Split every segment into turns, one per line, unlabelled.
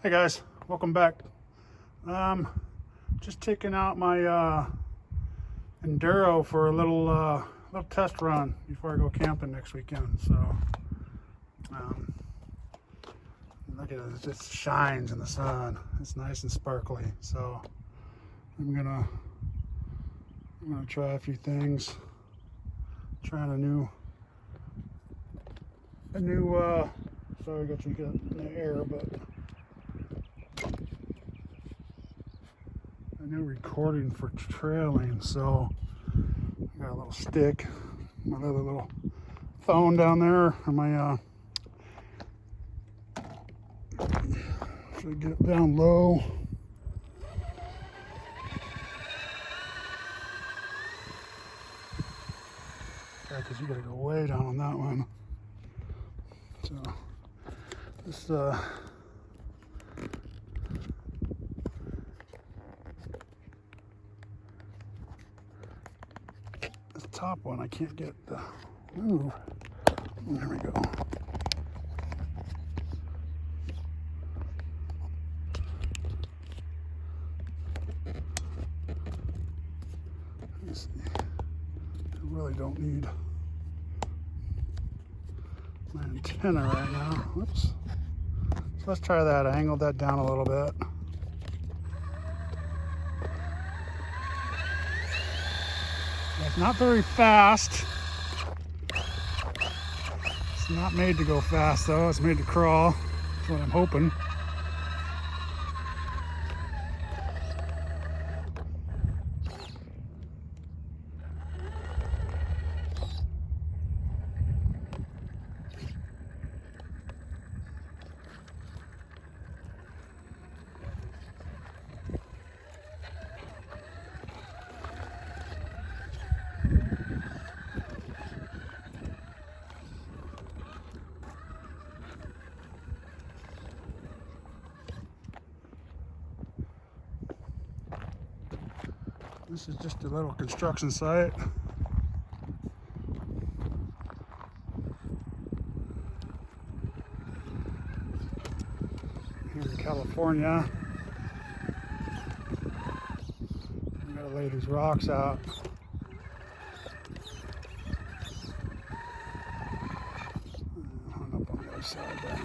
Hey guys, welcome back. Just taking out my Enduro for a little test run before I go camping next weekend. So look at it, it just shines in the sun. It's nice and sparkly. So I'm gonna try a few things. Trying a new sorry, I got you in the air, but a new recording for trailing. So I got a little stick, my other little phone down there, and my should get it down low. Yeah, because you got to go way down on that one. So this this top one I can't get to move. There we go. Let's see. I really don't need my antenna right now. Whoops. So let's try that. I angled that down a little bit. It's not very fast. It's not made to go fast though. It's made to crawl. That's what I'm hoping. This is just a little construction site. Here in California. We gotta lay these rocks out. Hung up on the other side there.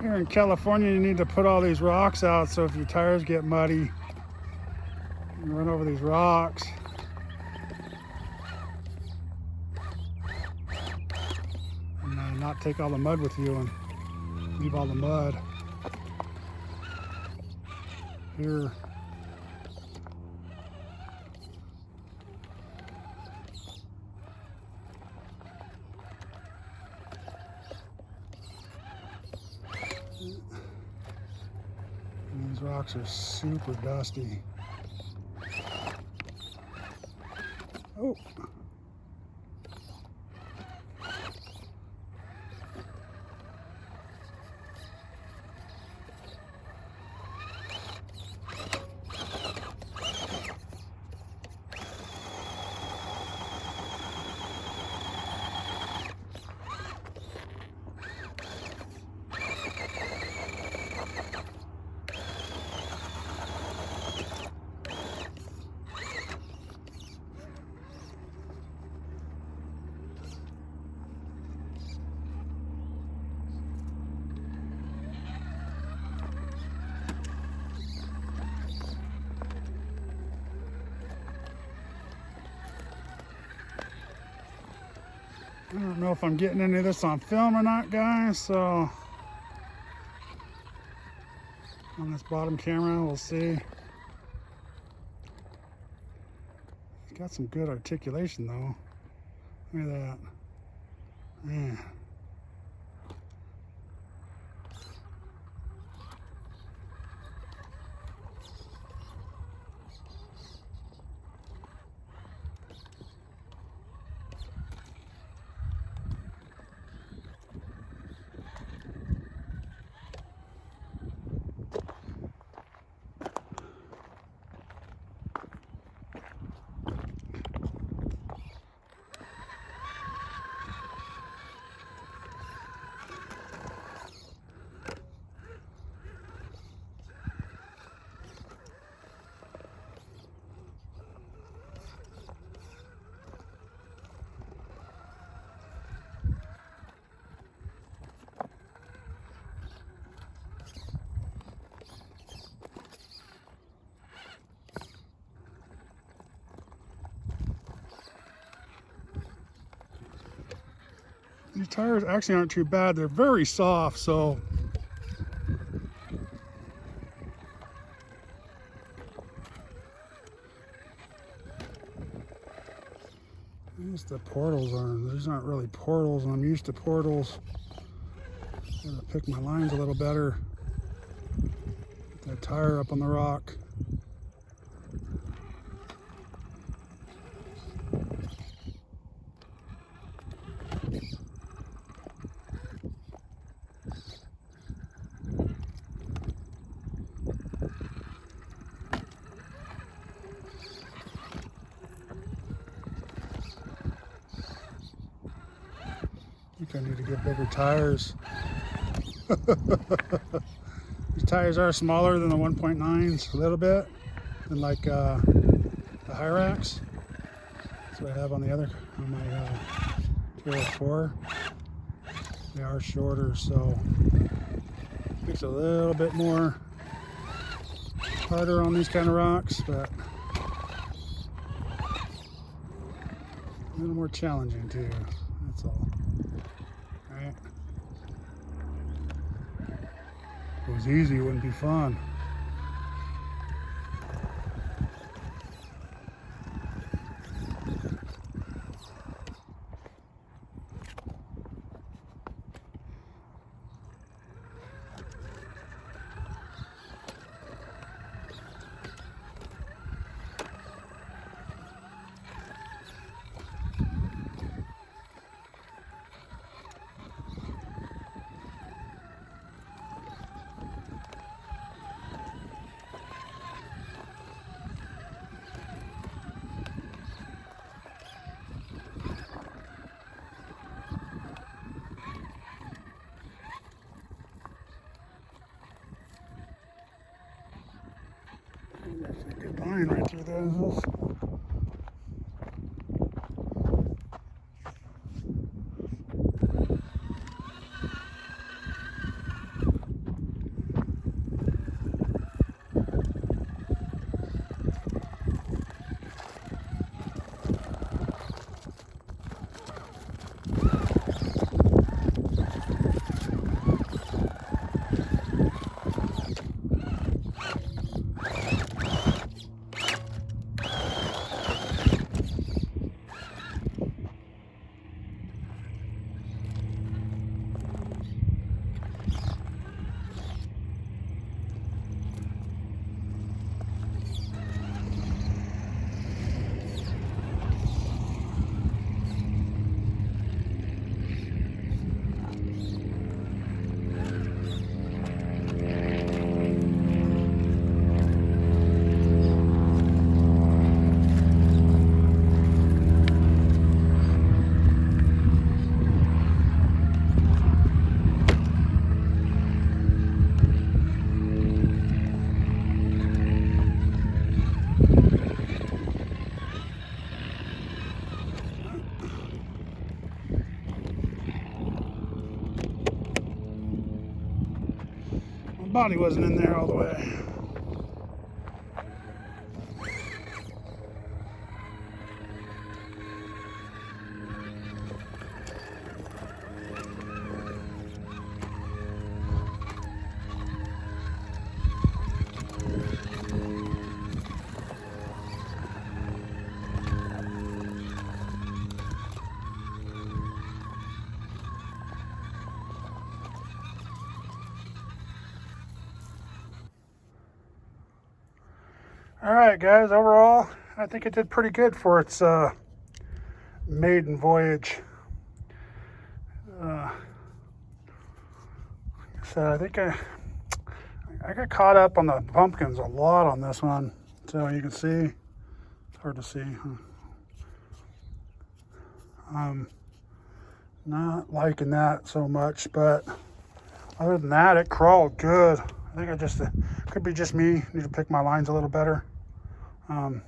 Here in California, you need to put all these rocks out so if your tires get muddy, you run over these rocks. And not take all the mud with you and leave all the mud. Here. And these rocks are super dusty. Oh. I don't know if I'm getting any of this on film or not, guys, so on this bottom camera, we'll see. It's got some good articulation, though. Look at that. Man. These tires actually aren't too bad. They're very soft, so the portals aren't, these aren't really portals, and I'm used to portals. Gotta pick my lines a little better. Get that tire up on the rock. I think I need to get bigger tires. These tires are smaller than the 1.9s a little bit, and like the Hyrax. That's what I have on the other, on my 204. They are shorter, so it makes it a little bit more harder on these kind of rocks, but a little more challenging too. That's all. Right? If it was easy, it wouldn't be fun. Good line right through those. Body wasn't in there all the way. All right, guys, overall, I think it did pretty good for its maiden voyage. So I think I got caught up on the pumpkins a lot on this one. So you can see, it's hard to see. Not liking that so much, but other than that, it crawled good. I think could be just me, need to pick my lines a little better. But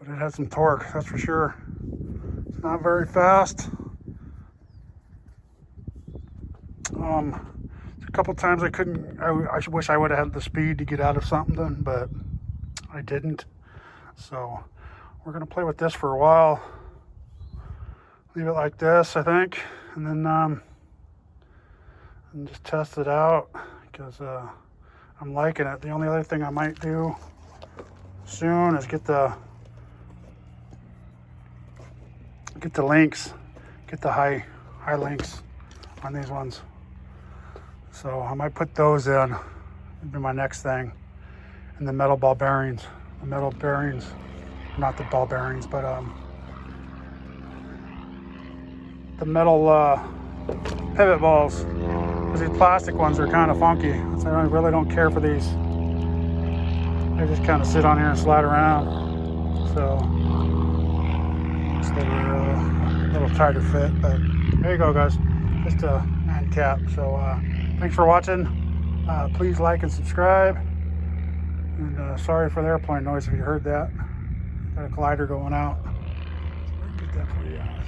it had some torque, that's for sure. It's not very fast. A couple times I wish I would have had the speed to get out of something, but I didn't. So we're gonna play with this for a while. leave it like this, I think, and then and just test it out because I'm liking it. The only other thing I might do soon is get the links, get the high links on these ones. So I might put those in. That'd be my next thing. And the metal ball bearings. The metal bearings, not the ball bearings, but the metal pivot balls. Because these plastic ones are kind of funky. So I really don't care for these. They just kind of sit on here and slide around. So it's a little tighter fit. But there you go, guys. Just a end cap. So thanks for watching. Please like and subscribe. And sorry for the airplane noise if you heard that. Got a glider going out. Get that for you guys.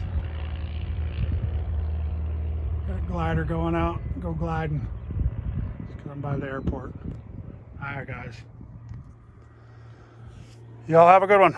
Got a glider going out. Go gliding. Just I'm by the airport. Alright, guys. Y'all have a good one.